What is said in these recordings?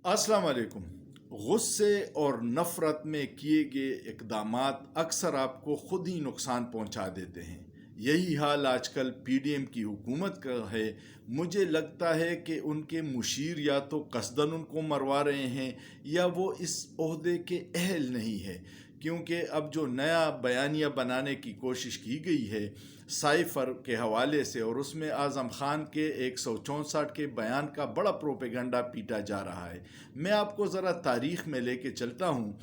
अस्सलाम वालेकुम। गुस्से और नफ़रत में किए गए इक़दामात अक्सर आपको ख़ुद ही नुकसान पहुंचा देते हैं। यही हाल आजकल पीडीएम की हुकूमत का है। मुझे लगता है कि उनके मुशीर या तो कसदन उनको मरवा रहे हैं या वो इस ओहदे के अहल नहीं है, क्योंकि अब जो नया बयानिया बनाने की कोशिश की गई है साइफ़र के हवाले से, और उसमें आज़म ख़ान के 164 के बयान का बड़ा प्रोपेगंडा पीटा जा रहा है। मैं आपको ज़रा तारीख़ में लेके चलता हूँ।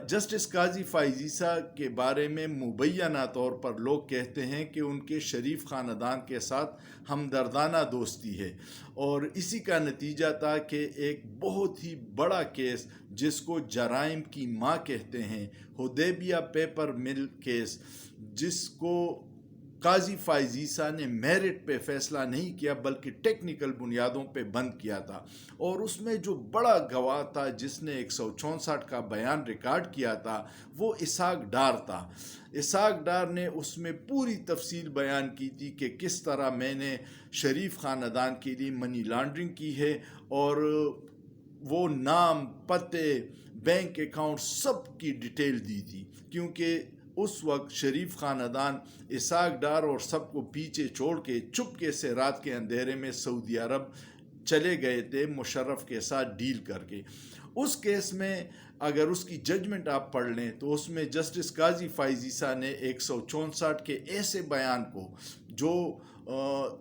जस्टिस काजी फ़ाइज़ीसा के बारे में मुबैना तौर पर लोग कहते हैं कि उनके शरीफ ख़ानदान के साथ हमदर्दाना दोस्ती है, और इसी का नतीजा था कि एक बहुत ही बड़ा केस जिसको जराइम की माँ कहते हैं, हुदैबिया पेपर मिल केस, जिसको काजी फ़ाइज़ीसा ने मेरिट पे फ़ैसला नहीं किया बल्कि टेक्निकल बुनियादों पे बंद किया था। और उसमें जो बड़ा गवाह था जिसने 164 का बयान रिकॉर्ड किया था वो इसहाक डार था। इसहाक डार ने उसमें पूरी तफसील बयान की थी कि किस तरह मैंने शरीफ ख़ानदान के लिए मनी लॉन्ड्रिंग की है, और वो नाम, पते, बैंक अकाउंट सब की डिटेल दी थी, क्योंकि उस वक्त शरीफ ख़ानदान इसहाक डार और सबको पीछे छोड़ के चुपके से रात के अंधेरे में सऊदी अरब चले गए थे मुशर्रफ के साथ डील करके। उस केस में अगर उसकी जजमेंट आप पढ़ लें तो उसमें जस्टिस काजी फ़ाइज़ीसा ने 164 के ऐसे बयान को जो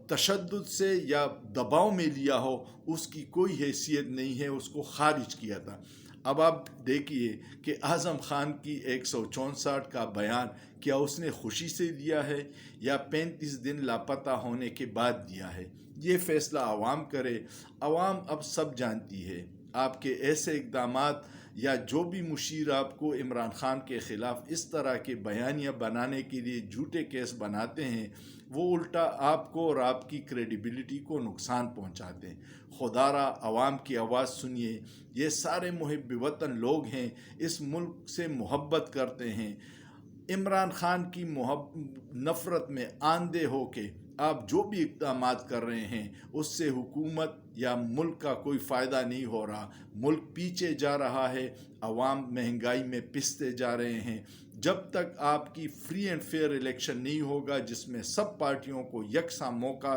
तशद्दुद से या दबाव में लिया हो उसकी कोई हैसियत नहीं है, उसको खारिज किया था। अब आप देखिए कि आज़म ख़ान की 164 का बयान क्या उसने खुशी से दिया है या 35 दिन लापता होने के बाद दिया है, ये फ़ैसला आवाम करे। आवाम अब सब जानती है। आपके ऐसे इक़दामात या जो भी मुशीर आपको इमरान ख़ान के ख़िलाफ़ इस तरह के बयानिया बनाने के लिए झूठे केस बनाते हैं, वो उल्टा आपको और आपकी क्रेडिबिलिटी को नुकसान पहुंचाते हैं। खुदारा आवाम की आवाज़ सुनिए। ये सारे मुहिब वतन लोग हैं, इस मुल्क से मोहब्बत करते हैं। इमरान ख़ान की नफ़रत में आंधे हो के आप जो भी इक़दामात कर रहे हैं उससे हुकूमत या मुल्क का कोई फ़ायदा नहीं हो रहा। मुल्क पीछे जा रहा है, अवाम महंगाई में पिसते जा रहे हैं। जब तक आपकी फ्री एंड फेयर इलेक्शन नहीं होगा जिसमें सब पार्टियों को यकसा मौका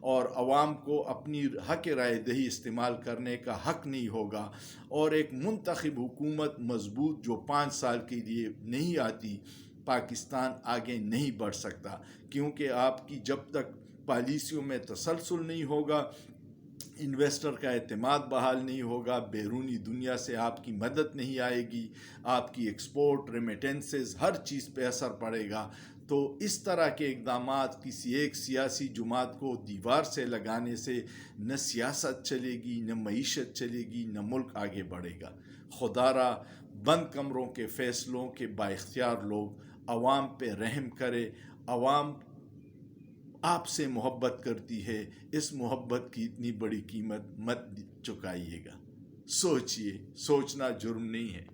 और अवाम को अपनी हक़ राय दही इस्तेमाल करने का हक़ नहीं होगा, और एक मुंतखब हुकूमत मजबूत जो 5 साल के लिए नहीं आती, पाकिस्तान आगे नहीं बढ़ सकता। क्योंकि आपकी जब तक पॉलिसियों में तसलसल नहीं होगा, इन्वेस्टर का एतमाद बहाल नहीं होगा, बैरूनी दुनिया से आपकी मदद नहीं आएगी, आपकी एक्सपोर्ट, रेमिटेंसेस, हर चीज़ पे असर पड़ेगा। तो इस तरह के इक़दामात किसी एक सियासी जुमात को दीवार से लगाने से न सियासत चलेगी, न मईशत चलेगी, न मुल्क आगे बढ़ेगा। खुदारा बंद कमरों के फ़ैसलों के बाइख्तियार लोग अवाम पे रहम करे। अवाम आपसे मोहब्बत करती है, इस मोहब्बत की इतनी बड़ी कीमत मत चुकाइएगा। सोचिए, सोचना जुर्म नहीं है।